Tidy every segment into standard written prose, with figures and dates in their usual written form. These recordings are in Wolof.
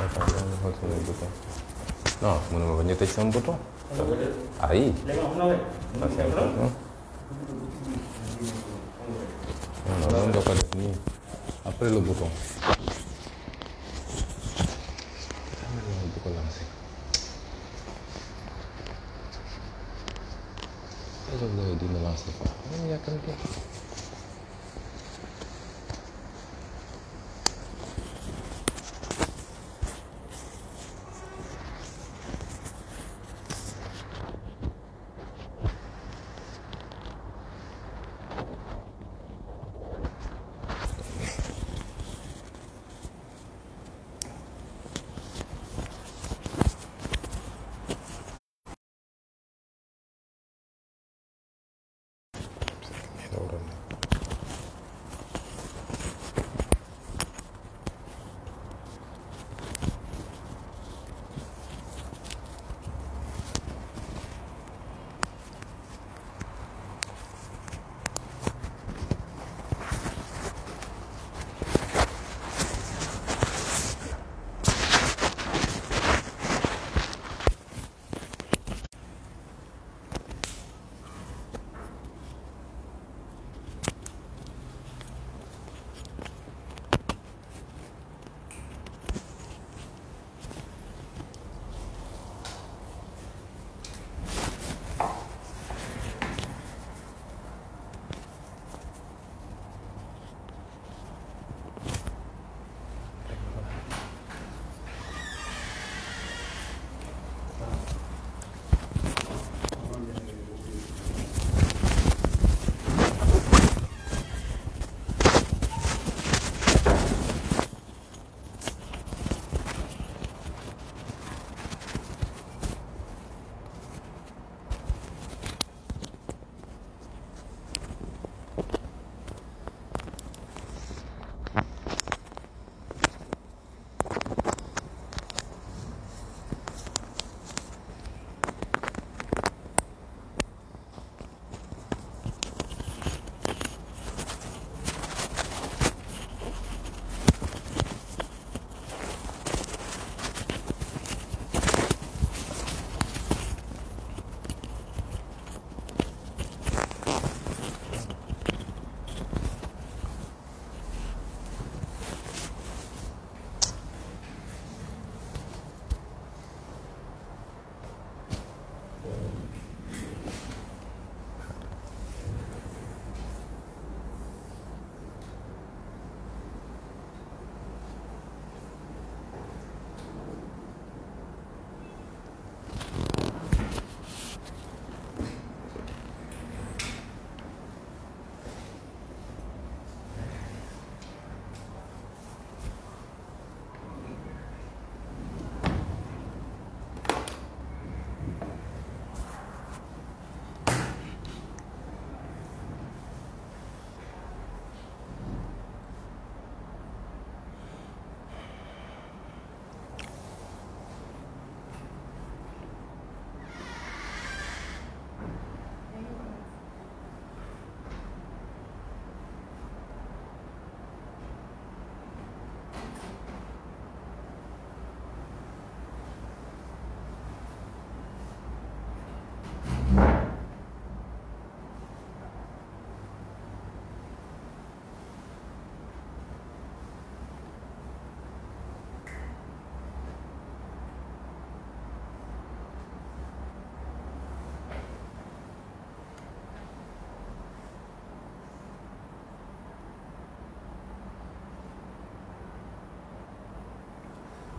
Attends, on va xool sama bouton. Non, mënuma bañ a tëj sama bouton. Ah oui. Ça c'est important. Non, non, mën nga ko def nii. Après le bouton. Du ko lancer. Désolé, dina lancer quoi. Yàkkamti.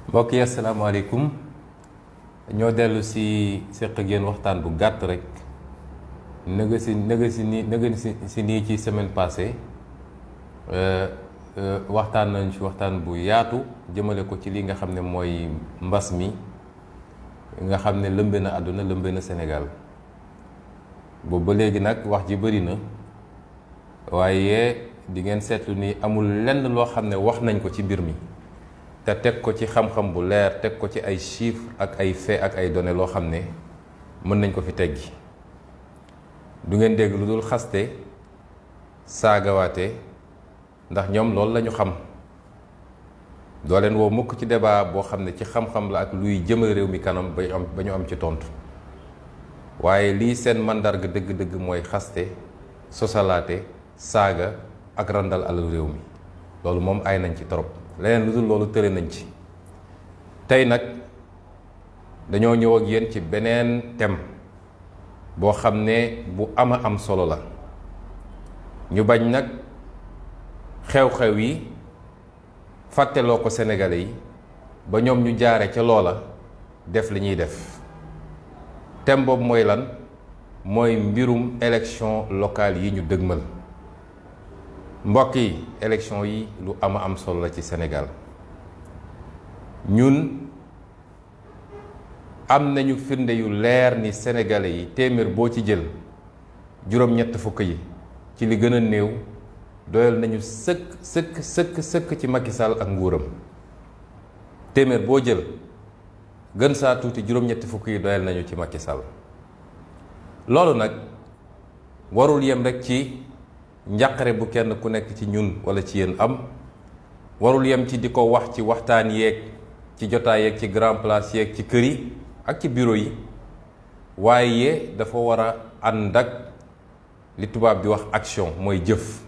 mbokk yi asalaamaaleykum ñoo dellu si seq ak yéen waxtaan bu gàtt rek nëga si nii ci semaine passée waxtaan nañ ci waxtaan bu yaatu jëmale ko ci li nga xam ne mooy mbas mi nga xam ne lëmbe na àdduna lëmbe na Sénégal boobu ba léegi nag wax ji bëri na waaye di ngeen seetlu ni amul lenn loo xam ne wax nañ ko ci mbir mi te teg ko ci xam-xam bu leer teg ko ci ay chiffres ak ay faits ak ay données loo xam ne mën nañ ko fi teggi du ngeen dégg lu dul xaste saagawaate ndax ñoom loolu la ñu xam doo leen woo mukk ci débat boo xam ne ci xam-xam la ak luy jëmal réew mi kanam ba ñu am ci tontu waaye lii seen mandarga dëgg-dëgg mooy xaste sosalaate saaga ak randal alal réew mi loolu moom ay nañ ci trop leneen lu dul loolu tëre nañ ci. tey nag dañoo ñëw ak yéen ci beneen thème boo xam ne bu ama am solo la ñu bañ nag xew-xew yi fàtteloo ko Sénégalais yi ba ñoom ñu jaare ca loola def li ñuy def thème boobu mooy lan mooy mbirum élection locale yi ñu dëgmal mbokk yi élection yi lu ama am solo la ci Sénégal ñun am nañu firnde yu leer ni Sénégalais yi téeméer boo ci jël juróom-ñett fukk yi ci li gën a néew doyal nañu sëkk ci Macky Sall ak nguuram téeméer boo jël gën saa tuuti juróom-ñetti fukk yi doyal nañu ci Macky Sall loolu nag warul yem rek ci njàqare bu kenn ku nekk ci ñun walla ci yéen am warul yem ci di ko wax ci waxtaan yeeg ci jotaay yeeg ci grand place yeeg ci kër yi ak ci bureau yi waaye dafa war a ànd ak li tubaab di wax action mooy jëf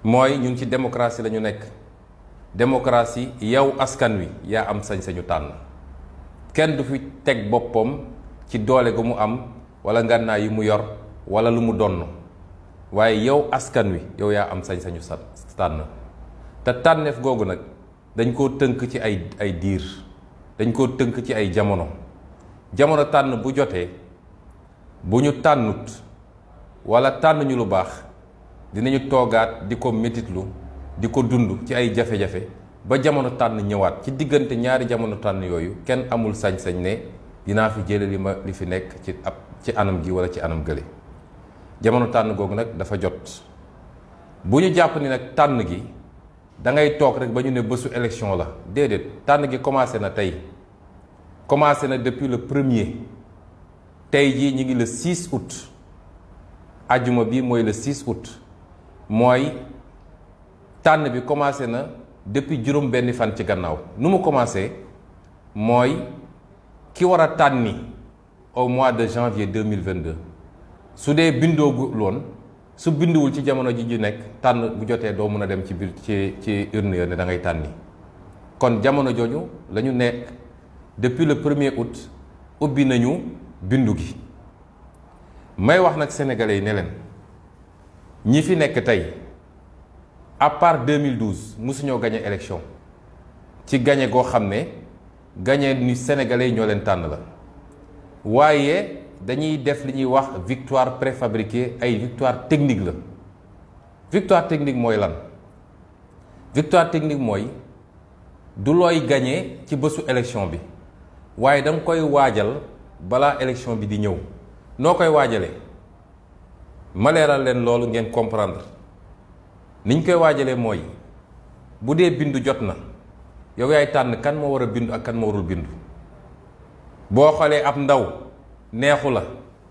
mooy ñun ci démocratie la ñu nekk démocratie yow askan wi yaa am sañ-sañu tànn kenn du fi teg boppam ci doole gu mu am walla ngànnaay yi mu yor walla lu mu donn waaye yow askan wi yow yaa am sañ-sañu tànn te tànneef googu nag dañ koo tënk ci ay diir dañ koo tënk ci ay jamono tànn bu jotee bu ñu tànnut walla tànn ñu lu baax dinañu toogaat di ko metitlu di ko dund ci ay jafe-jafe ba jamono tànn ñëwaat ci diggante ñaari jamono tànn yooyu kenn amul sañ-sañ ne dinaa fi jële li fi nekk ci anam gi walla ci anam gële jamono tànn googu nag dafa jot bu ñu jàpp ni nag tànn gi da ngay toog rek ba ñu ne bésu élection la déedéet tànn gi commencé na tey commencé na depuis le 1er tey jii ñu ngi le 6 août ajjuma bi mooy le 6 août mooy tànn bi commencé na depuis juróom benni fan ci gannaaw nu mu commencé mooy ki war a tànni au mois de janvier 2022 su dee bindoogu loon su binduwul ci jamono ji ñu nekk tànn bu jotee doo mën a dem ci biir ci urne ya ne da ngay tànni kon jamono jooju la ñu nekk depuis le 1er août ubbi nañu bindu gi may wax nag sénégalais yi ne leen ñi fi nekk tey à part 2012 mosuñoo gagné élection ci gagné goo xam ne gagné ni sénégalais yi ñoo leen tànn la waaye dañuy def li ñuy wax victoire préfabriquée ay victoire technique la victoire technique mooy lan victoire technique mooy du looy gagné ci bésu élection bi waaye da nga koy waajal balaa élection bi di ñëw noo koy waajalee ma leeral leen loolu ngeen comprendre niñ koy waajalee mooy bu dee bindu jot na yow yaay tànn kan moo war a bindu ak kan moo warul bindu boo xoolee ab ndaw neexu la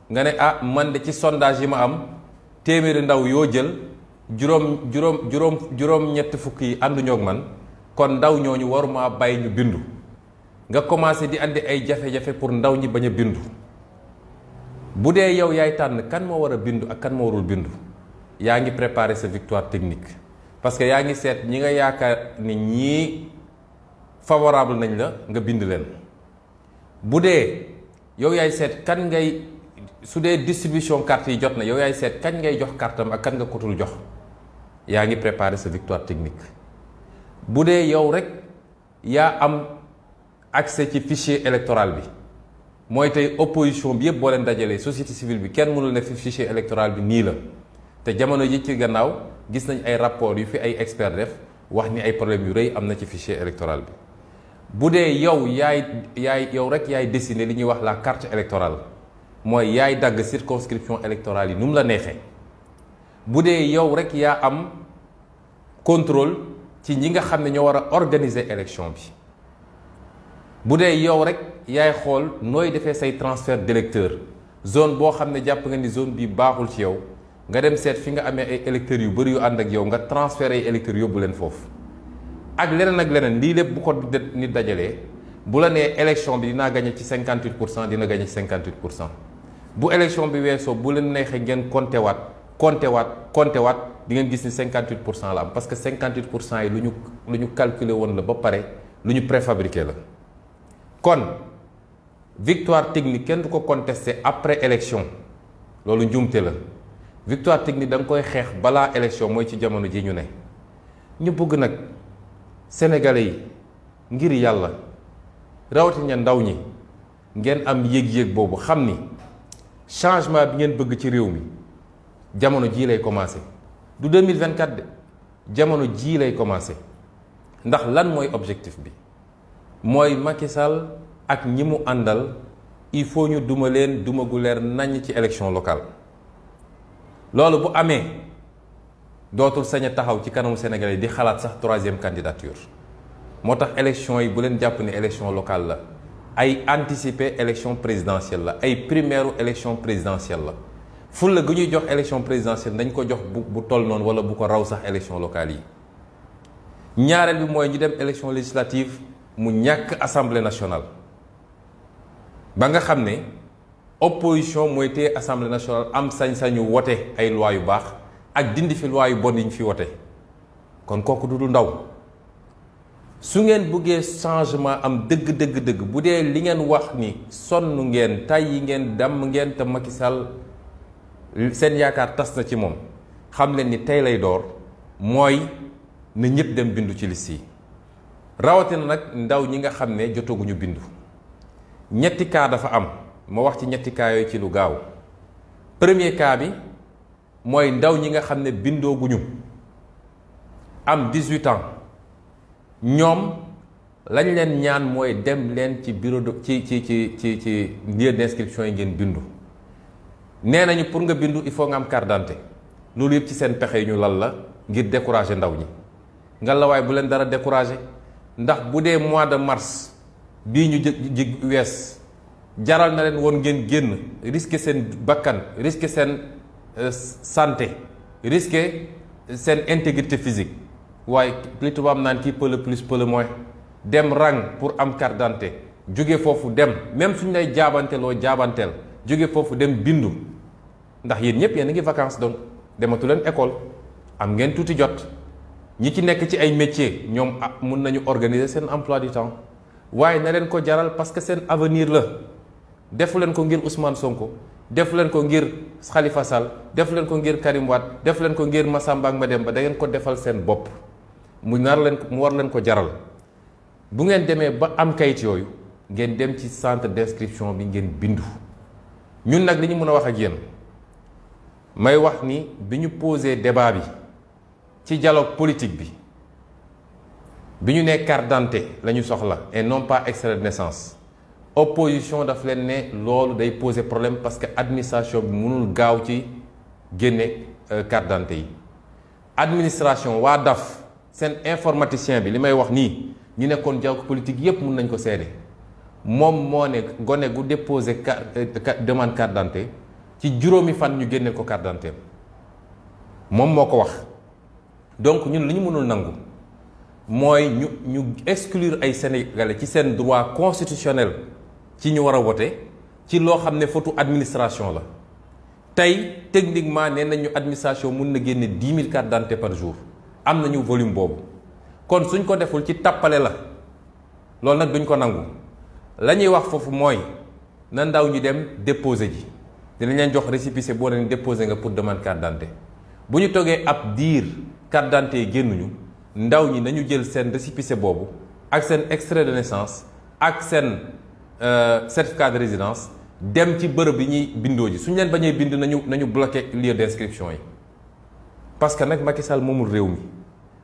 nga ne ah man de ci sondage yi ma am téeméeri ndaw yoo jël juróom ñett fukk yi ànduñoo ak man kon ndaw ñooñu waruma bàyyi ñu bindu nga commencé di andi ay jafe-jafe pour ndaw ñi bañ a bindu bu dee yow yaay tànn kan moo war a bindu ak kan moo warul bindu yaa ngi préparer sa victoire technique parce que yaa ngi seet ñi nga yaakaar ni ñii favorable nañ la nga bind leen bu dee yow yaay seet kan ngay su dee distribution carte yi jot na yow yaay seet kañ ngay jox kartam ak kan nga kotul jox yaa ngi préparer sa victoire technique bu dee yow rek yaa am accès ci fichier électoral bi mooy tey opposition bi yëpp boo leen dajalee société civile bi kenn mënul ne fi fichier électoral bi nii la te jamono ji ci gannaaw gis nañ ay rapport yu fi ay expert def wax ni ay problème yu rëy am na ci fichier électoral bi bu dee yow yow rek yaay dessiner li ñuy wax la carte électorale mooy yaay dagg circonscription électorale yi nu mu la neexee bu dee yow rek yaa am contrôle ci ñi nga xam ne ñoo war a organiser élection bi bu dee yow rek yaay xool nooy defee say transfert d'électeurs zone boo xam ne jàpp nga ni zone bi baaxul ci yow nga dem seet fi nga amee ay électeurs yu bëri yu ànd ak yow nga transféré ay électeurs yóbbu leen foofu ak leneen lii lépp bu ko nit dajalee bu la nee élection bi dinaa gagné ci 58% dina gagné ci 58%. bu élection bi weesoo bu leen neexee ngeen compté waat di ngeen gis ni 58% la am parce que 58% yi lu ñu calculé woon la ba pare lu ñu préfabriqué la. kon victoire technique kenn du ko contesté après élection loolu njuumte la victoire technique da nga koy xeex balaa élection mooy ci jamono ji ñu ne. ñu bëgg nag sénégalais yi ngir yàlla rawatina ndaw ñi ngeen am yëg-yëg boobu xam ni changement bi ngeen bëgg ci réew mi jamono jii lay commencé du 2024 de jamono jii lay commencé ndax lan mooy objectif bi mooy Macky Sall ak ñi mu àndal il faut ñu duma leen duma gu leer nañ ci élection locale loolu bu amee dootul sañ a taxaw ci kanamu Sénégalais di xalaat sax troisième candidature moo tax élection yi bu leen jàpp ne élection locale la ay anticiper élection présidentielle la ay primaire élection présidentielle la fulla gu ñuy jox élection présidentielle dañ ko jox bu toll noonu wala bu ko raw sax élection locale yi. ñaareel bi mooy ñu dem élection législative mu ñàkk assemblée nationale ba nga xam ne opposition mooy téye assemblée nationale am sañ-sañu wote ay loi yu baax ak dindi fi loi yu bon yi ñu fi wote kon kooku du ndaw. su ngeen bëggee changement am dëgg bu dee li ngeen wax ni sonn ngeen tàyyi ngeen damm ngeen te Macky Sall seen yaakaar tas na ci moom xam leen ni tey lay door mooy na ñëpp dem bindu ci liste yi rawatina nag ndaw ñi nga xam ne jotaguñu bindu. ñetti cas dafa am ma wax ci ñetti cas yooyu ci lu gaaw premier cas bi mooy ndaw ñi nga xam ne bindooguñu am 18 ans. ñoom lañ leen ñaan mooy dem leen ci bureau de ci lieu d'inscription yi ngeen bindu nee nañu pour nga bindu il faut nga am carte d'identité loolu yëpp ci seen pexe yi ñu lal la ngir décourager ndaw ñi nga la waaye bu leen dara décourager ndax bu dee mois de mars bii ñu ji wees jaral na leen woon ngeen génn risquer seen bakkan risquer seen santé risquer seen intégrité physique waaye li tubaab naan kii peut le plus peut le moins dem rang pour am carte d'identité jóge foofu dem même suñ lay jaabanteloo jaabanteel jóge foofu dem bindu ndax yéen ñëpp yéen a ngi vacances donc dematu leen école am ngeen tuuti jot ñi ci nekk ci ay métiers ñoom mun nañu organiser seen emploi du temps waaye na leen ko jaral parce que seen avenir la defu leen ko ngir Ousmane Sonko defu leen ko ngir Khalifa Sall defu leen ko ngir Karim Wade defu leen ko ngir Massamba ak Mademba da ngeen ko defal seen bopp. mu war leen ko jaral bu ngeen demee ba am kayit yooyu ngeen dem ci centre d'inscription bi ngeen bindu ñun nag li ñu mën a wax ak yéen may wax ni bi ñu posé débat bi ci dialogue politique bi ñu nee carte d'identité la ñu soxla et non pas extrait de naissance opposition daf leen ne loolu day poser problème parce que administration bi mënul gaaw ci génne carte d'identité yi administration waa DAF. seen informaticien bi li may wax nii ñu nekkoon dialogue politique yépp mun nañ ko seede moom moo ne gone gu déposé demande carte d'identité ci juróomi fan ñu génne ko carte d'identité moom moo ko wax donc ñun li ñu mënul nangu mooy ñu exclure ay sénégalais ci seen droit constitutionnel ci ñu war a voter ci loo xam ne faute administration la tey techniquement nee nañu administration mun na génne 10 000 cartes d'identité par jour am nañu volume boobu kon suñ ko deful ci tappale la loolu nag duñ ko nangu la ñuy wax foofu mooy na ndaw ñi dem déposer ji dinañ leen jox récépissé boo leen déposer nga pour demande carte d'identité bu ñu toogee ab diir carte d'identité yi génnuñu ndaw ñi nañu jël seen récépissé boobu ak seen extrait de naissance ak seen certificat de résidence dem ci bërëb yi ñuy bindoo ji suñ leen bañee bind nañu bloqué lieu d'inscription yi parce que nag Macky Sall moomul réew mi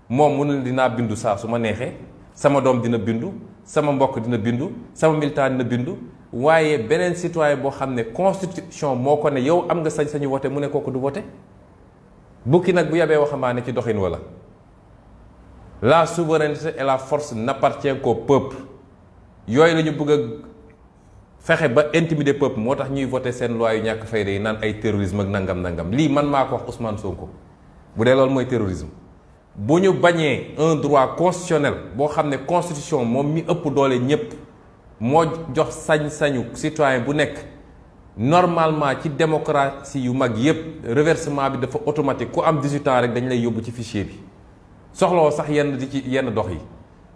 moom mu ne dinaa bindu saa su ma neexee sama doom dina bindu sama mbokk dina bindu sama militant dina bindu waaye beneen citoyen boo xam ne constitution moo ko ne yow am nga sañ-sañu voté mu ne kooku du voté bukki nag bu yabee waxambaane ci doxin wala la souveraineté et la force n'appartient qu'au peuple yooyu la ñu bëgg a fexe ba intimider peuple moo tax ñuy voté seen loi yu ñàkk fayda yi naan ay terrorisme ak nangam lii man maa ko wax Ousmane Sonko bu dee loolu mooy terrorisme bu ñu bañee un droit constitutionnel boo xam ne constitution moom mi ëpp doole ñépp moo jox sañ-sañu citoyen bu nekk normalement ci démocratie yu mag yépp reversement bi dafa automatique ku am 18 ans rek dañ lay yóbbu ci fichier bi soxlawoo sax yenn dox yi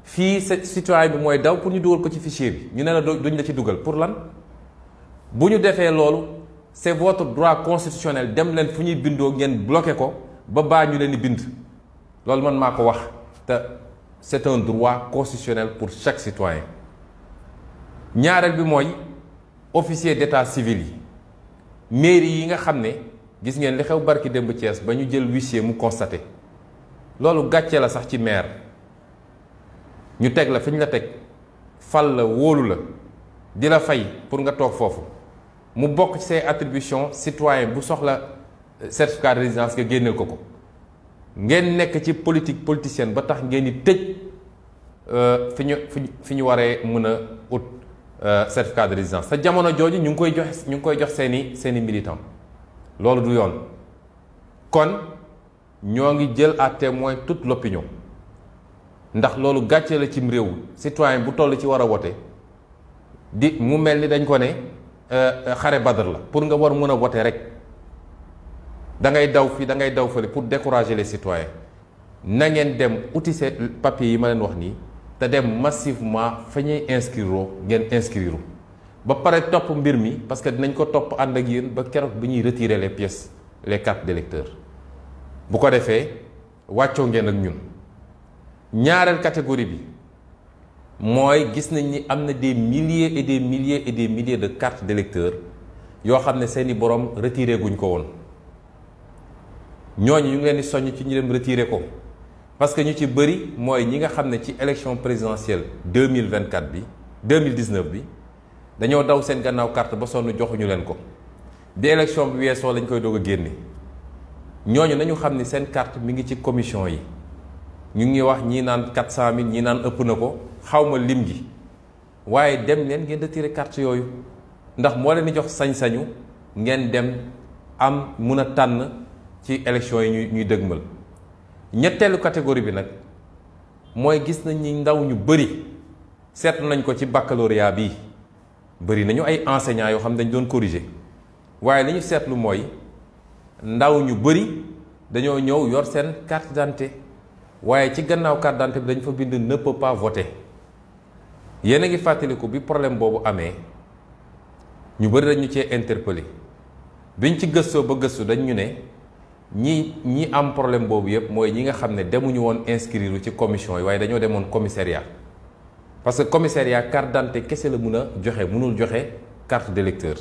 fii citoyen bi mooy daw pour ñu dugal ko ci fichier bi ñu ne la duñ la ci dugal pour lan bu ñu defee loolu c'est votre droit constitutionnel dem leen fu ñuy bindoo ngeen bloqué ko ba baa ñu leen di bind loolu man maa ko wax te c'est un droit constitutionnel pour chaque citoyen ñaareel bi mooy officier d'état civil yi mairie yi nga xam ne gis ngeen li xew barki démb Thiès ba ñu jël huissier mu constaté loolu gàcce la sax ci maire ñu teg la fi ñu la teg fal la wóolu la di la fay pour nga toog foofu mu bokk ci say attributions citoyen bu soxla certificat de résidence nga génneel ko ko ngeen nekk ci politique politicienne ba tax ngeen di tëj fi ñu waree mën a ut certificat de résidence te jamono jooju ñu ngi koy jox seeni militant loolu du yoon kon ñoo ngi jël à témoin toute l'opinion ndax loolu gàcce la cim réew citoyen bu toll ci war a wote di mu mel ni dañ ko ne xare Badr la pour nga war mën a wote rek da ngay daw fii da ngay daw fële pour décourager les citoyens na ngeen dem uti seen papier yi ma leen wax nii te dem massivement fa ñuy inscrire ngeen inscrire ba pare topp mbir mi parce que dinañ ko topp ànd ak yéen ba keroog bi ñuy retirer les pièces les cartes d'électeurs bu ko defee wàccoo ngeen ak ñun ñaareel catégorie bi mooy gis nañ ni am na des milliers et des milliers et des milliers de cartes d'électeurs yoo xam ne seeni borom retiré guñ ko woon ñooñu ñu ngi leen di soññ ci ñu dem retiré ko parce que ñu ci bëri mooy ñi nga xam ne ci élection présidentielle 2024 bi 2019 bi dañoo daw seen gannaaw carte ba sonn joxuñu leen ko bi élection bi weesoo lañ koy doog a génne ñooñu nañu xam ni seen carte mi ngi ci commission yi ñu ngi wax ñii naan 400 000 ñii naan ëpp na ko xawma lim gi waaye dem leen ngeen retiré carte yooyu ndax moo leen di jox sañ-sañu ngeen dem am mun a tànn ci élection yi ñuy dëgmal ñetteelu catégorie bi nag mooy gis nañ ni ndaw ñu bëri seetlu nañ ko ci baccalauréat bii bëri nañu ay enseignants yoo xam ne dañ doon corriger waaye li ñu seetlu mooy ndaw ñu bëri dañoo ñëw yor seen carte d'identité waaye ci gannaaw carte d'identité bi dañ fa bind ne peut pas voter yéen a ngi fàttaliku bi problème boobu amee ñu bëri dañu cee interpellé biñ ci gëstoo ba gëstu dañ ñu ne ñi am problème boobu yëpp mooy ñi nga xam ne demuñu woon inscrire ci commission yi waaye dañoo demoon commissariat parce que commissariat carte d'identité kese la mun a joxe mënul joxe carte d'électeur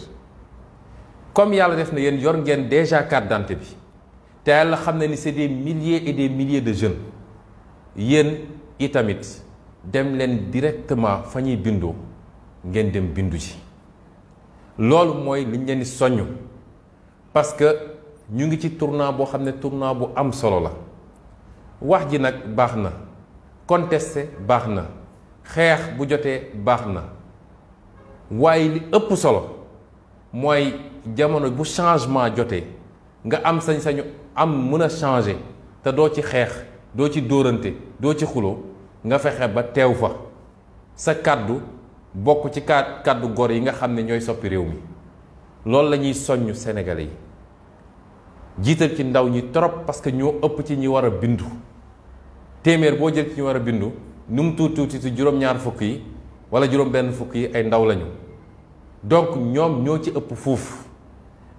comme yàlla def na yéen yor ngeen déjà carte d'identité bi te yàlla xam ne ni c'est des milliers et des milliers de jeunes yéen itamit dem leen directement fa ñuy bindoo ngeen dem bindu ji loolu mooy liñ leen di soññ parce que ñu ngi ci tournant boo xam ne tournant bu am solo la wax ji nag baax na contester baax na xeex bu jotee baax na waaye li ëpp solo mooy jamono bu changement jotee nga am sañ-sañu am mën a changer te doo ci xeex doo ci dóorante doo ci xuloo nga fexe ba teew fa sa kàddu bokk ci kàddu gor yi nga xam ne ñooy soppi réew mi loolu la ñuy soññ Sénégalais yi jiital ci ndaw ñi trop parce que ñoo ëpp ci ñi war a bindu téeméer boo jël ci ñi war a bindu nu mu tuuti juróom-ñaar fukk yi wala juróom-benn fukk yi ay ndaw lañu donc ñoom ñoo ci ëpp fuuf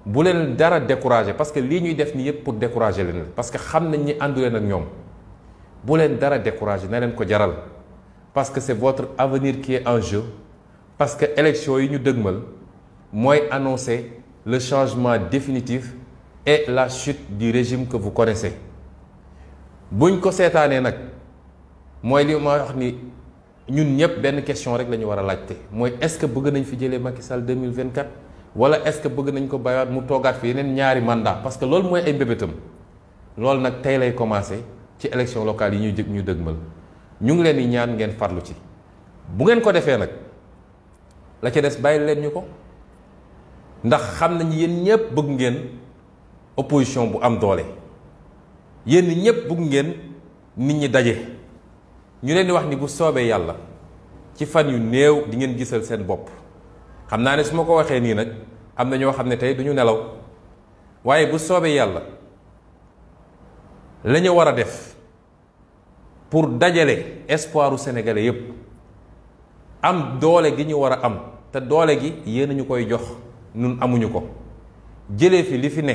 bu leen dara décourager parce que lii ñuy def ni yëpp pour décourager leen parce que xam nañ ni àndu leen ak ñoom bu leen dara décourager na leen ko jaral parce que c'est votre avenir qui est en jeu parce que élection yi ñu dëgmal mooy annoncer le changement définitif et la chute du régime que vous connaissez buñ ko seetaanee nag mooy li ma wax ni ñun ñëpp benn question rek la ñu war a laajte mooy est-ce que bëgg nañ fi jëlee Macky Sall 2024 wala est-ce que bëgg nañ ko bàyyiwaat mu toogaat fi yeneen ñaari mandat parce que loolu mooy ay mbébétam loolu nag tey lay commencer ci élection locale yi ñu dëgmal ñu ngi leen di ñaan ngeen farlu ci bu ngeen ko defee nag la ca des bàyyi leen ñu ko ndax xam nañ yéen ñëpp bëgg ngeen opposition bu am doole yéen ñëpp bëgg ngeen nit ñi daje ñu leen di wax ni bu soobee yàlla ci fan yu néew di ngeen gisal seen bopp. xam naa ne su ma ko waxee nii nag am na ñoo xam ne tey duñu nelaw, waaye bu soobee yàlla la ñu war a def pour dajale espoiru sénégalais yépp am doole gi ñu war a am te doole gi yéen a ñu koy jox nun amuñu ko, jëlee fi li fi ne